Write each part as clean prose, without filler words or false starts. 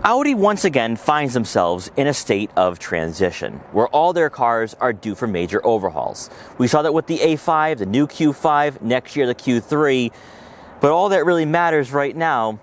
Audi once again finds themselves in a state of transition, where all their cars are due for major overhauls. We saw that with the A5, the new Q5, next year the Q3, but all that really matters right now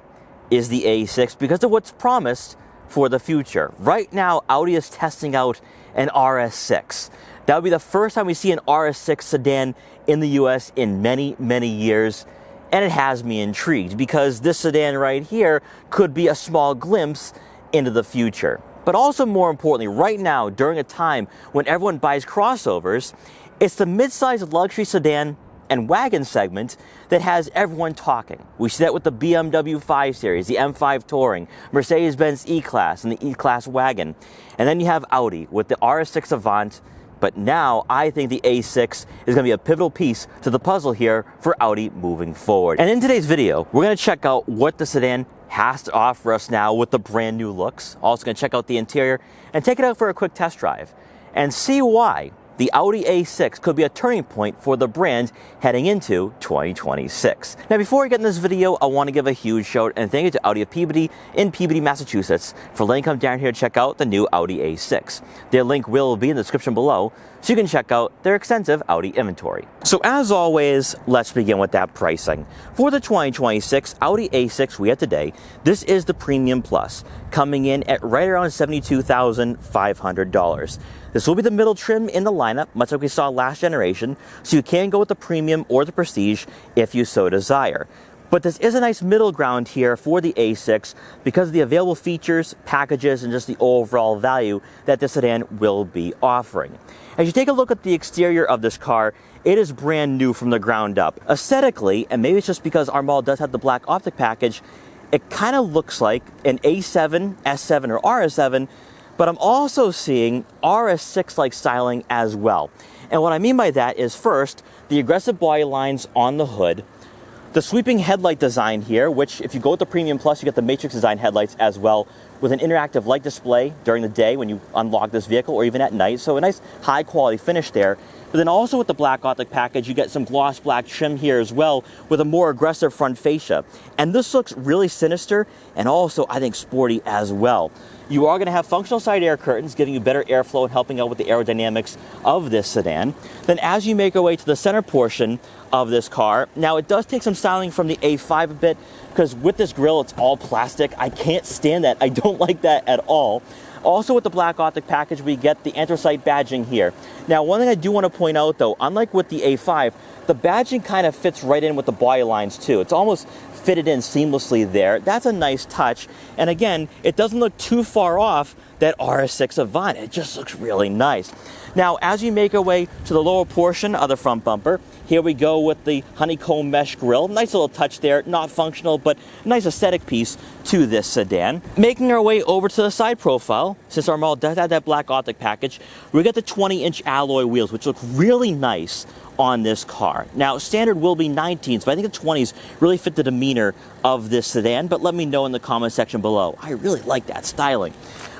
is the A6 because of what's promised for the future. Right now, Audi is testing out an RS6. That would be the first time we see an RS6 sedan in the US in many, many years. And it has me intrigued because this sedan right here could be a small glimpse into the future. But also more importantly, right now, during a time when everyone buys crossovers, it's the mid-sized luxury sedan and wagon segment that has everyone talking. We see that with the BMW 5 Series, the M5 Touring, Mercedes-Benz E-Class, and the E-Class wagon. And then you have Audi with the RS6 Avant. But now I think the A6 is going to be a pivotal piece to the puzzle here for Audi moving forward. And in today's video, we're going to check out what the sedan has to offer us now with the brand new looks. Also going to check out the interior and take it out for a quick test drive and see why the Audi A6 could be a turning point for the brand heading into 2026. Now, before we get in this video, I want to give a huge shout and thank you to Audi Peabody in Peabody, Massachusetts for letting come down here to check out the new Audi A6. Their link will be in the description below, so you can check out their extensive Audi inventory. So as always, let's begin with that pricing. For the 2026 Audi A6 we have today, this is the Premium Plus, coming in at right around $72,500. This will be the middle trim in the lineup, much like we saw last generation, so you can go with the Premium or the Prestige if you so desire. But this is a nice middle ground here for the A6 because of the available features, packages, and just the overall value that the sedan will be offering. As you take a look at the exterior of this car, it is brand new from the ground up. Aesthetically, and maybe it's just because our model does have the black optic package, it kind of looks like an A7, S7, or RS7, but I'm also seeing RS6-like styling as well. And what I mean by that is, first, the aggressive body lines on the hood, the sweeping headlight design here, which if you go with the Premium Plus, you get the Matrix design headlights as well, with an interactive light display during the day when you unlock this vehicle, or even at night. So a nice high quality finish there. But then also with the black optic package, you get some gloss black trim here as well with a more aggressive front fascia. And this looks really sinister and also, I think, sporty as well. You are going to have functional side air curtains, giving you better airflow and helping out with the aerodynamics of this sedan. Then as you make your way to the center portion of this car, now it does take some styling from the A5 a bit, because with this grille, it's all plastic. I can't stand that. I don't like that at all. Also with the black optic package, we get the anthracite badging here. Now, one thing I do want to point out though, unlike with the A5, the badging kind of fits right in with the body lines too. It's almost fitted in seamlessly there. That's a nice touch. And again, it doesn't look too far off that RS6 Avant. It just looks really nice. Now, as you make your way to the lower portion of the front bumper, here we go with the honeycomb mesh grille. Nice little touch there, not functional, but nice aesthetic piece to this sedan. Making our way over to the side profile, since our model does have that black optic package, we get the 20-inch alloy wheels, which look really nice on this car. Now, standard will be 19s, but I think the 20s really fit the demeanor of this sedan, but let me know in the comment section below. I really like that styling.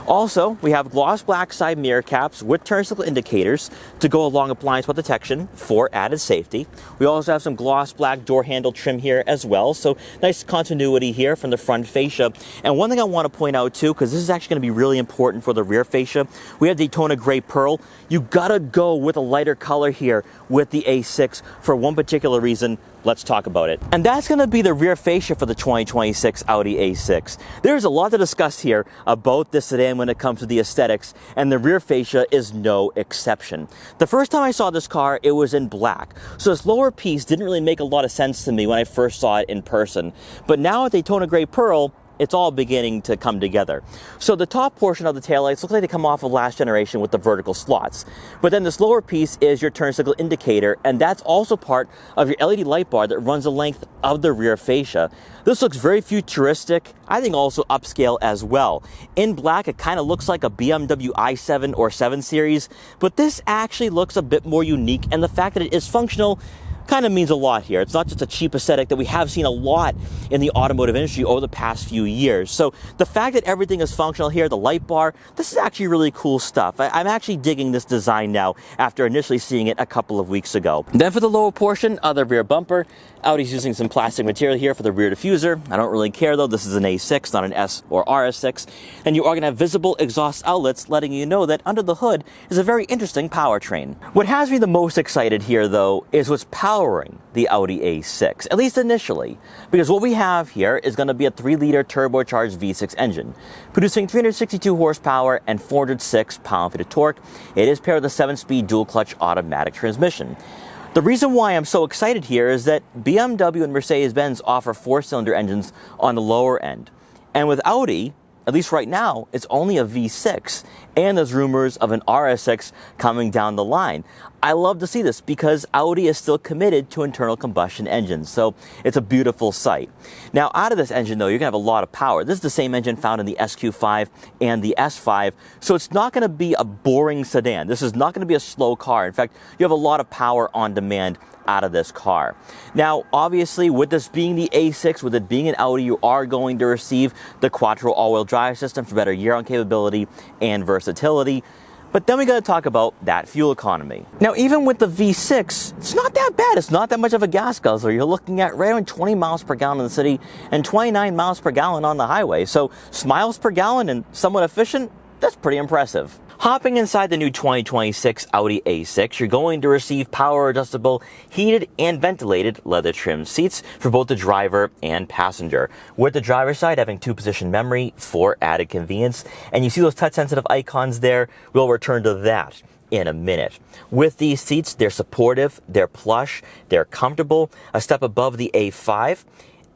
Also, we have gloss black side mirror caps with turn signal indicators to go along with blind spot detection for added safety. We also have some gloss black door handle trim here as well, so nice continuity here from the front fascia. And one thing I want to point out too, because this is actually going to be really important for the rear fascia, we have Daytona Gray Pearl. You gotta go with a lighter color here with the A6 for one particular reason. Let's talk about it. And that's going to be the rear fascia for the 2026 Audi A6. There's a lot to discuss here about this sedan when it comes to the aesthetics, and the rear fascia is no exception. The first time I saw this car, it was in black. So this lower piece didn't really make a lot of sense to me when I first saw it in person. But now at Daytona Gray Pearl, it's all beginning to come together. So the top portion of the taillights look like they come off of last generation with the vertical slots. But then this lower piece is your turn signal indicator, and that's also part of your LED light bar that runs the length of the rear fascia. This looks very futuristic, I think also upscale as well. In black, it kind of looks like a BMW i7 or 7 Series, but this actually looks a bit more unique, and the fact that it is functional kind of means a lot here. It's not just a cheap aesthetic that we have seen a lot in the automotive industry over the past few years. So the fact that everything is functional here, the light bar, this is actually really cool stuff. I'm actually digging this design now after initially seeing it a couple of weeks ago. Then for the lower portion of the rear bumper, Audi's using some plastic material here for the rear diffuser. I don't really care though, this is an A6, not an S or RS6. And you are going to have visible exhaust outlets letting you know that under the hood is a very interesting powertrain. What has me the most excited here though is what's powering the Audi A6, at least initially, because what we have here is going to be a 3-liter turbocharged V6 engine, producing 362 horsepower and 406 pound-feet of torque. It is paired with a 7-speed dual-clutch automatic transmission. The reason why I'm so excited here is that BMW and Mercedes-Benz offer 4-cylinder engines on the lower end. And with Audi, at least right now, it's only a V6, and there's rumors of an RS6 coming down the line. I love to see this because Audi is still committed to internal combustion engines, so it's a beautiful sight. Now, out of this engine, though, you're going to have a lot of power. This is the same engine found in the SQ5 and the S5, so it's not going to be a boring sedan. This is not going to be a slow car. In fact, you have a lot of power on demand out of this car. Now, obviously, with this being the A6, with it being an Audi, you are going to receive the Quattro all-wheel drive system for better year-round capability and versatility. But then we got to talk about that fuel economy. Now, even with the V6, it's not that bad. It's not that much of a gas guzzler. You're looking at right around 20 miles per gallon in the city and 29 miles per gallon on the highway. So, miles per gallon and somewhat efficient, that's pretty impressive. Hopping inside the new 2026 Audi A6, you're going to receive power-adjustable, heated and ventilated leather-trimmed seats for both the driver and passenger. With the driver's side having 2-position memory for added convenience, and you see those touch-sensitive icons there. We'll return to that in a minute. With these seats, they're supportive, they're plush, they're comfortable, a step above the A5.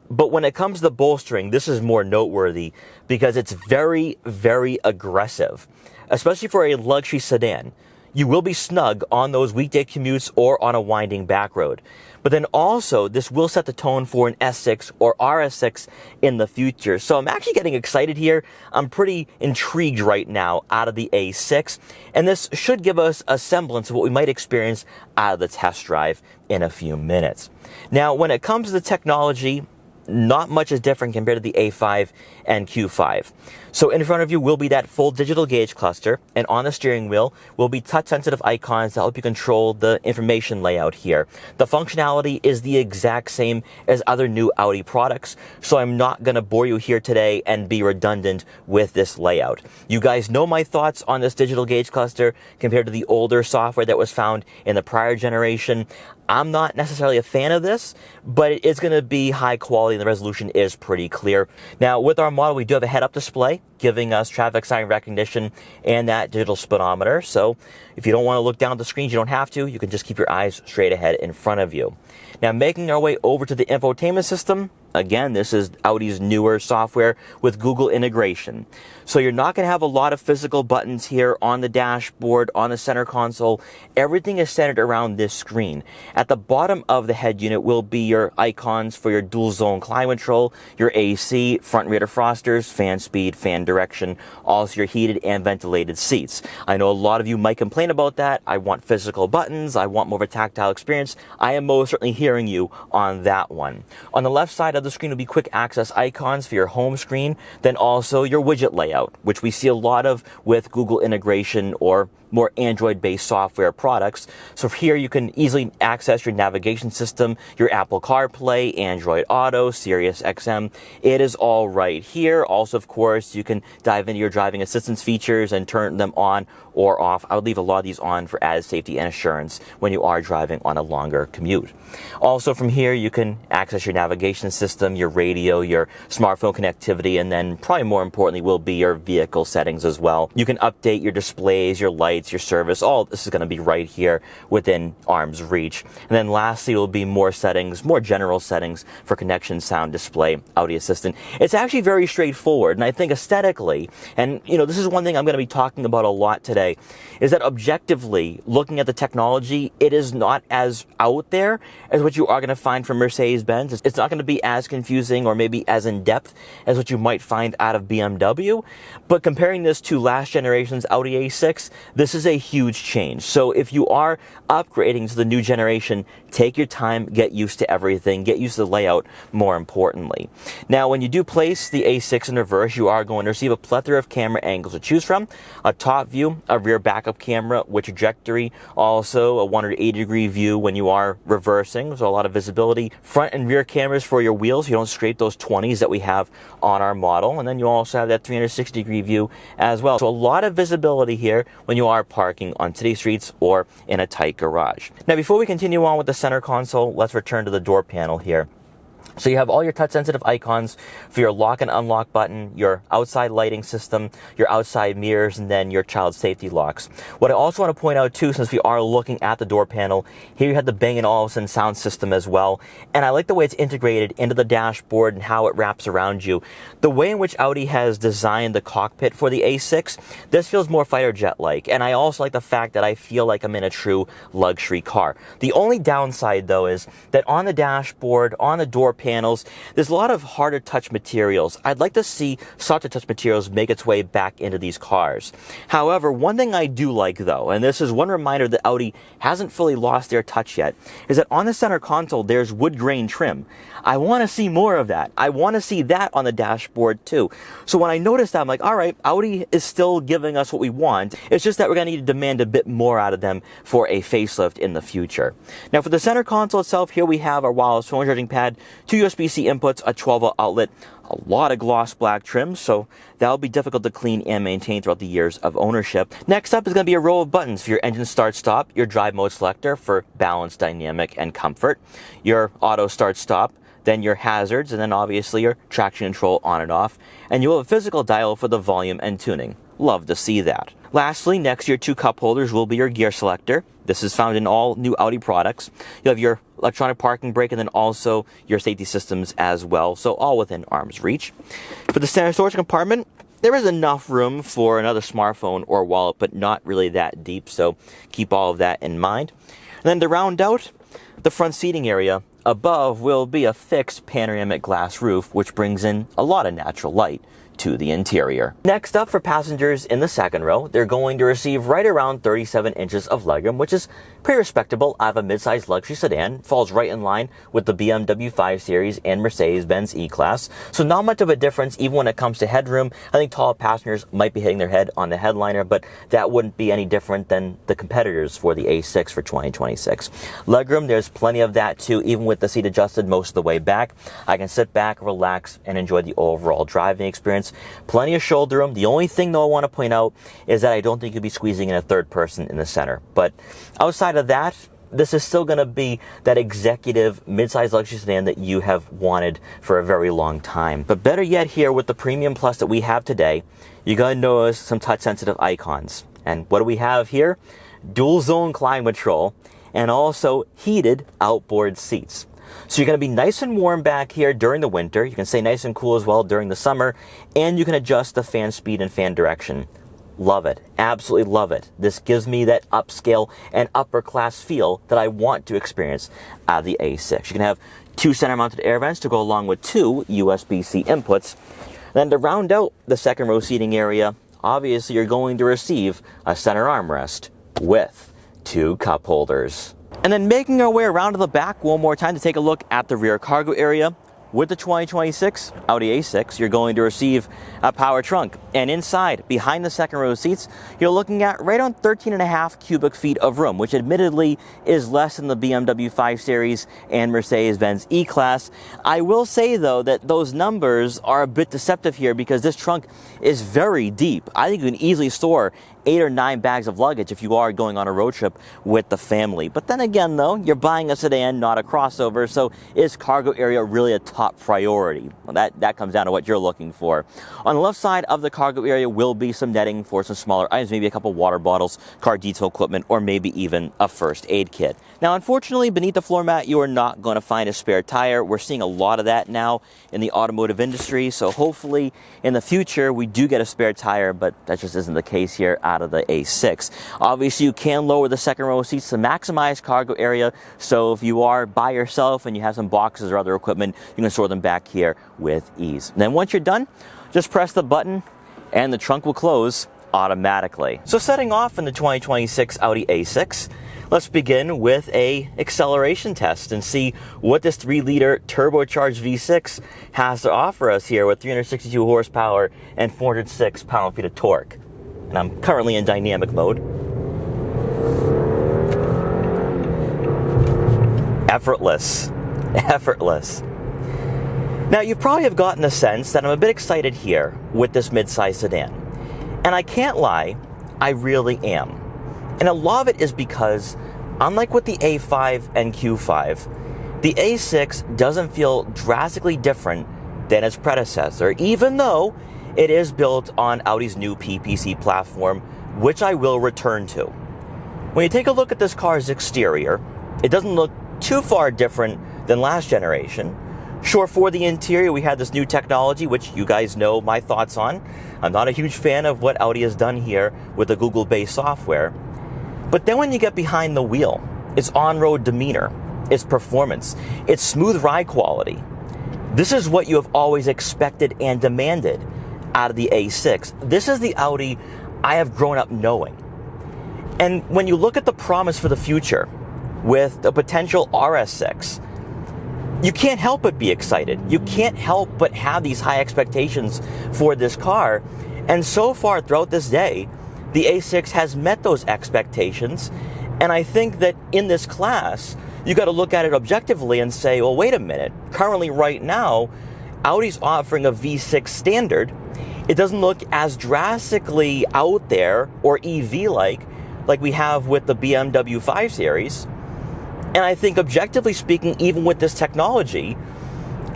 But when it comes to the bolstering, this is more noteworthy because it's very, very aggressive, especially for a luxury sedan. You will be snug on those weekday commutes or on a winding back road. But then also, this will set the tone for an S6 or RS6 in the future. So I'm actually getting excited here. I'm pretty intrigued right now out of the A6. And this should give us a semblance of what we might experience out of the test drive in a few minutes. Now, when it comes to the technology, not much is different compared to the A5 and Q5. So in front of you will be that full digital gauge cluster, and on the steering wheel will be touch-sensitive icons to help you control the information layout here. The functionality is the exact same as other new Audi products, so I'm not going to bore you here today and be redundant with this layout. You guys know my thoughts on this digital gauge cluster compared to the older software that was found in the prior generation. I'm not necessarily a fan of this, but it is going to be high quality and the resolution is pretty clear. Now, with our model, we do have a head-up display giving us traffic sign recognition and that digital speedometer. So if you don't want to look down at the screens, you don't have to. You can just keep your eyes straight ahead in front of you. Now, making our way over to the infotainment system. Again, this is Audi's newer software with Google integration. So you're not going to have a lot of physical buttons here on the dashboard, on the center console. Everything is centered around this screen. At the bottom of the head unit will be your icons for your dual zone climate control, your AC, front and rear defrosters, fan speed, fan direction, also your heated and ventilated seats. I know a lot of you might complain about that. I want physical buttons. I want more of a tactile experience. I am most certainly hearing you on that one. On the left side of the screen will be quick access icons for your home screen, then also your widget layout, which we see a lot of with Google integration or more Android-based software products. So here you can easily access your navigation system, your Apple CarPlay, Android Auto, Sirius XM. It is all right here. Also, of course, you can dive into your driving assistance features and turn them on or off. I would leave a lot of these on for added safety and assurance when you are driving on a longer commute. Also from here, you can access your navigation system, your radio, your smartphone connectivity, and then probably more importantly will be your vehicle settings as well. You can update your displays, your lights, your service. All this is going to be right here within arm's reach. And then lastly will be more settings, more general settings for connection, sound, display, Audi Assistant. It's actually very straightforward, and I think aesthetically, and this is one thing I'm going to be talking about a lot today, is that objectively, looking at the technology, it is not as out there as what you are going to find from Mercedes-Benz. It's not going to be as confusing or maybe as in-depth as what you might find out of BMW. But comparing this to last generation's Audi A6, this this is a huge change. So if you are upgrading to the new generation, take your time, get used to everything, get used to the layout more importantly. Now, when you do place the A6 in reverse, you are going to receive a plethora of camera angles to choose from. A top view, a rear backup camera with trajectory, also a 180-degree view when you are reversing, so a lot of visibility. Front and rear cameras for your wheels, you don't scrape those 20s that we have on our model, and then you also have that 360-degree view as well. So a lot of visibility here when you are parking on city streets or in a tight garage. Now, before we continue on with the center console, let's return to the door panel here. So you have all your touch-sensitive icons for your lock and unlock button, your outside lighting system, your outside mirrors, and then your child safety locks. What I also want to point out too, since we are looking at the door panel, here you have the Bang & Olufsen sound system as well. And I like the way it's integrated into the dashboard and how it wraps around you. The way in which Audi has designed the cockpit for the A6, this feels more fighter jet-like. And I also like the fact that I feel like I'm in a true luxury car. The only downside though is that on the dashboard, on the door panels, there's a lot of harder touch materials. I'd like to see softer touch materials make its way back into these cars. However, one thing I do like though, and this is one reminder that Audi hasn't fully lost their touch yet, is that on the center console there's wood grain trim. I want to see more of that. I want to see that on the dashboard too. So when I noticed that, I'm like, all right, Audi is still giving us what we want. It's just that we're going to need to demand a bit more out of them for a facelift in the future. Now for the center console itself, here we have our wireless phone charging pad, two USB-C inputs, a 12-volt outlet, a lot of gloss black trim, so that'll be difficult to clean and maintain throughout the years of ownership. Next up is going to be a row of buttons for your engine start-stop, your drive mode selector for balance, dynamic, and comfort, your auto start-stop, then your hazards, and then obviously your traction control on and off, and you'll have a physical dial for the volume and tuning. Love to see that. Lastly, next to your two cup holders will be your gear selector. This is found in all new Audi products. You'll have your electronic parking brake and then also your safety systems as well, so all within arm's reach. For the center storage compartment, there is enough room for another smartphone or wallet, but not really that deep, so keep all of that in mind. And then to round out the front seating area, above will be a fixed panoramic glass roof, which brings in a lot of natural light to the interior. Next up, for passengers in the second row, they're going to receive right around 37 inches of legroom, which is pretty respectable out of a mid-sized luxury sedan. Falls right in line with the BMW 5 Series and Mercedes-Benz E-Class. So not much of a difference even when it comes to headroom. I think tall passengers might be hitting their head on the headliner, but that wouldn't be any different than the competitors for the A6 for 2026. Legroom, there's plenty of that too, even with the seat adjusted most of the way back. I can sit back, relax, and enjoy the overall driving experience. Plenty of shoulder room. The only thing though I want to point out is that I don't think you'll be squeezing in a third person in the center. But outside of that, this is still going to be that executive mid-sized luxury sedan that you have wanted for a very long time. But better yet, here with the Premium Plus that we have today, you're going to notice some touch-sensitive icons. And what do we have here? Dual zone climate control and also heated outboard seats. So you're going to be nice and warm back here during the winter. You can stay nice and cool as well during the summer, and you can adjust the fan speed and fan direction. Love it. Absolutely love it. This gives me that upscale and upper class feel that I want to experience out of the A6. You can have two center mounted air vents to go along with two USB-C inputs. Then to round out the second row seating area, obviously you're going to receive a center armrest with two cup holders. And then making our way around to the back one more time to take a look at the rear cargo area. With the 2026 Audi A6, you're going to receive a power trunk. And inside, behind the second row seats, you're looking at right on 13.5 cubic feet of room, which admittedly is less than the BMW 5 Series and Mercedes-Benz E-Class. I will say, though, that those numbers are a bit deceptive here because this trunk is very deep. I think you can easily store 8 or 9 bags of luggage if you are going on a road trip with the family. But then again, though, you're buying a sedan, not a crossover, so is cargo area really a top priority? Well, that comes down to what you're looking for. On the left side of the cargo area will be some netting for some smaller items, maybe a couple water bottles, car detail equipment, or maybe even a first aid kit. Now, unfortunately, beneath the floor mat, you are not going to find a spare tire. We're seeing a lot of that now in the automotive industry, so hopefully in the future we do get a spare tire, but that just isn't the case here out of the A6. Obviously, you can lower the second row seats to maximize cargo area, so if you are by yourself and you have some boxes or other equipment, you can store them back here with ease. And then once you're done, just press the button and the trunk will close automatically. So setting off in the 2026 Audi A6, let's begin with a acceleration test and see what this 3-liter turbocharged V6 has to offer us here with 362 horsepower and 406 pound-feet of torque. And I'm currently in dynamic mode. Effortless. Effortless. Now, you probably have gotten the sense that I'm a bit excited here with this midsize sedan. And I can't lie, I really am. And a lot of it is because, unlike with the A5 and Q5, the A6 doesn't feel drastically different than its predecessor, even though it is built on Audi's new PPC platform, which I will return to. When you take a look at this car's exterior, it doesn't look too far different than last generation. Sure, for the interior, we had this new technology, which you guys know my thoughts on. I'm not a huge fan of what Audi has done here with the Google-based software. But then when you get behind the wheel, its on-road demeanor, its performance, its smooth ride quality, this is what you have always expected and demanded out of the A6. This is the Audi I have grown up knowing. And when you look at the promise for the future with the potential RS6, you can't help but be excited. You can't help but have these high expectations for this car. And so far throughout this day, the A6 has met those expectations. And I think that in this class, you got to look at it objectively and say, well, wait a minute. Currently, right now, Audi's offering a V6 standard. It doesn't look as drastically out there or EV-like we have with the BMW 5 Series. And I think objectively speaking, even with this technology,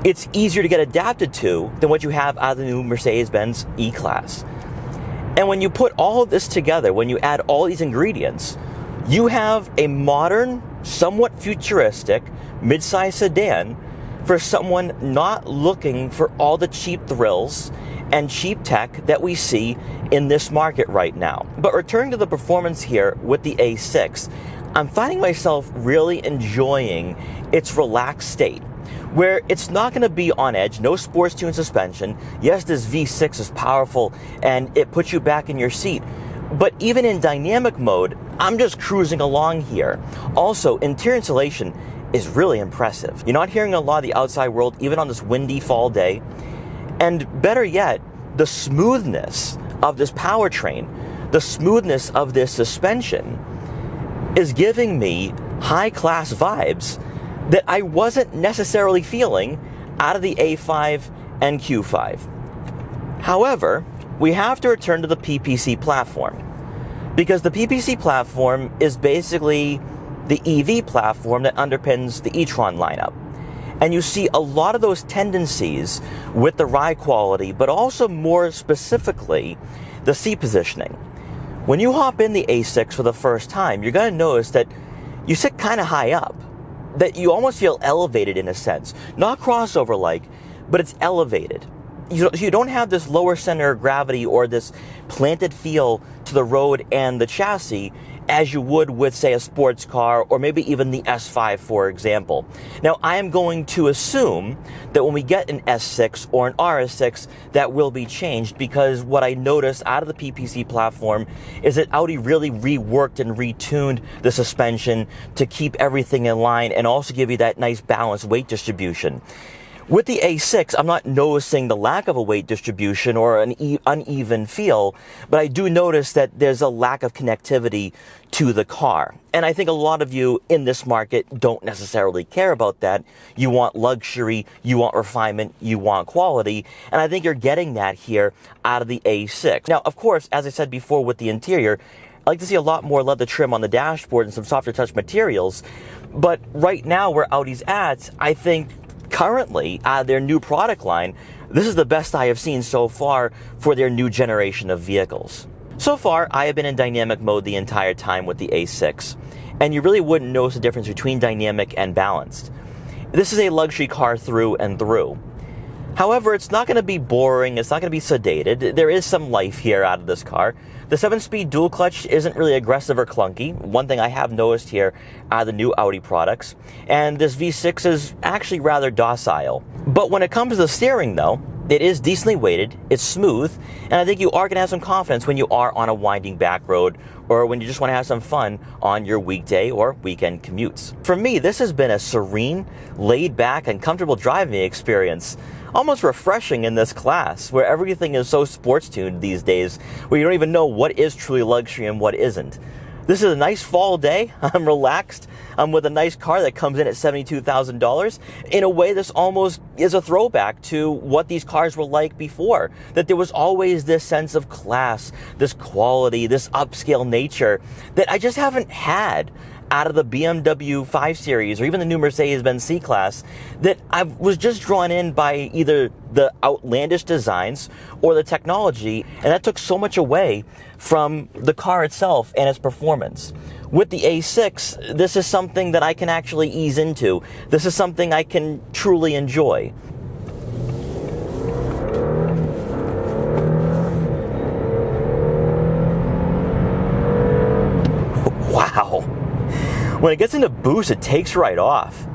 it's easier to get adapted to than what you have out of the new Mercedes-Benz E-Class. And when you put all of this together, when you add all these ingredients, you have a modern, somewhat futuristic, midsize sedan for someone not looking for all the cheap thrills and cheap tech that we see in this market right now. But returning to the performance here with the A6, I'm finding myself really enjoying its relaxed state, where it's not going to be on edge, no sports tune suspension. Yes, this V6 is powerful and it puts you back in your seat, but even in dynamic mode, I'm just cruising along here. Also, interior insulation is really impressive. You're not hearing a lot of the outside world, even on this windy fall day. And better yet, the smoothness of this powertrain, the smoothness of this suspension is giving me high-class vibes that I wasn't necessarily feeling out of the A5 and Q5. However, we have to return to the PPC platform, because the PPC platform is basically the EV platform that underpins the e-tron lineup. And you see a lot of those tendencies with the ride quality, but also more specifically, the seat positioning. When you hop in the A6 for the first time, you're going to notice that you sit kind of high up, that you almost feel elevated in a sense. Not crossover-like, but it's elevated. You don't have this lower center of gravity or this planted feel to the road and the chassis as you would with, say, a sports car or maybe even the S5, for example. Now, I am going to assume that when we get an S6 or an RS6, that will be changed, because what I noticed out of the PPC platform is that Audi really reworked and retuned the suspension to keep everything in line and also give you that nice balanced weight distribution. With the A6, I'm not noticing the lack of a weight distribution or an uneven feel, but I do notice that there's a lack of connectivity to the car. And I think a lot of you in this market don't necessarily care about that. You want luxury, you want refinement, you want quality, and I think you're getting that here out of the A6. Now, of course, as I said before with the interior, I like to see a lot more leather trim on the dashboard and some softer touch materials, but right now where Audi's at, I think currently, out of their new product line, this is the best I have seen so far for their new generation of vehicles. So far, I have been in dynamic mode the entire time with the A6, and you really wouldn't notice the difference between dynamic and balanced. This is a luxury car through and through. However, it's not going to be boring, it's not going to be sedated. There is some life here out of this car. The 7-speed dual clutch isn't really aggressive or clunky, one thing I have noticed here out of the new Audi products. And this V6 is actually rather docile. But when it comes to the steering though, It is decently weighted, it's smooth, and I think you are going to have some confidence when you are on a winding back road or when you just want to have some fun on your weekday or weekend commutes. For me, this has been a serene, laid back, and comfortable driving experience. Almost refreshing in this class, where everything is so sports tuned these days, where you don't even know what is truly luxury and what isn't. This is a nice fall day. I'm relaxed. I'm with a nice car that comes in at $72,000. In a way, this almost is a throwback to what these cars were like before. That there was always this sense of class, this quality, this upscale nature that I just haven't had out of the BMW 5 Series or even the new Mercedes-Benz C-Class, that I was just drawn in by either the outlandish designs or the technology, and that took so much away from the car itself and its performance. With the A6, this is something that I can actually ease into. This is something I can truly enjoy. Wow. When it gets into boost, it takes right off.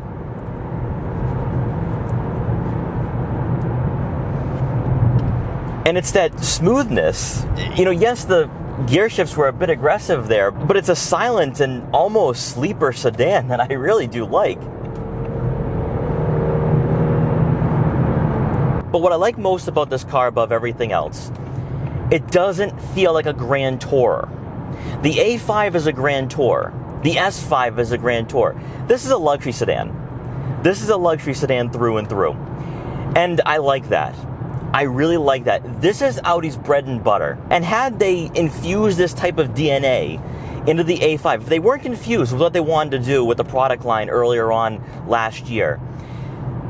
And it's that smoothness. You know, yes, the gear shifts were a bit aggressive there, but it's a silent and almost sleeper sedan that I really do like. But what I like most about this car above everything else, it doesn't feel like a Grand Tourer. The A5 is a Grand Tourer. The S5 is a Grand Tourer. This is a luxury sedan. This is a luxury sedan through and through. And I like that. I really like that. This is Audi's bread and butter. And had they infused this type of DNA into the A5, if they weren't confused with what they wanted to do with the product line earlier on last year,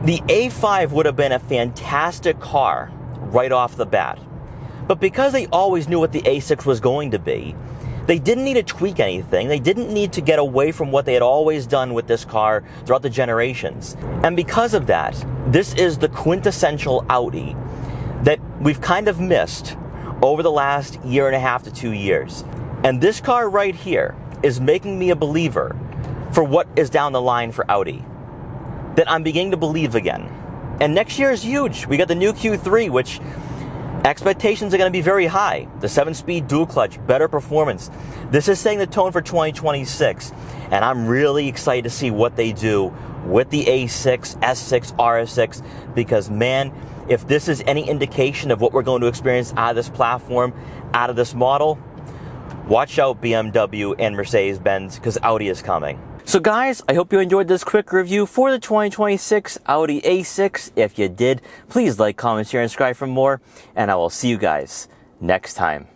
the A5 would have been a fantastic car right off the bat. But because they always knew what the A6 was going to be, they didn't need to tweak anything. They didn't need to get away from what they had always done with this car throughout the generations. And because of that, this is the quintessential Audi that we've kind of missed over the last year and a half to 2 years. And this car right here is making me a believer for what is down the line for Audi. That I'm beginning to believe again. And next year is huge. We got the new Q3, which expectations are going to be very high. The 7-speed dual clutch, better performance. This is setting the tone for 2026. And I'm really excited to see what they do with the A6, S6, RS6. Because man, if this is any indication of what we're going to experience out of this platform, out of this model, watch out BMW and Mercedes-Benz, because Audi is coming. So guys, I hope you enjoyed this quick review for the 2026 Audi A6. If you did, please like, comment, share, and subscribe for more. And I will see you guys next time.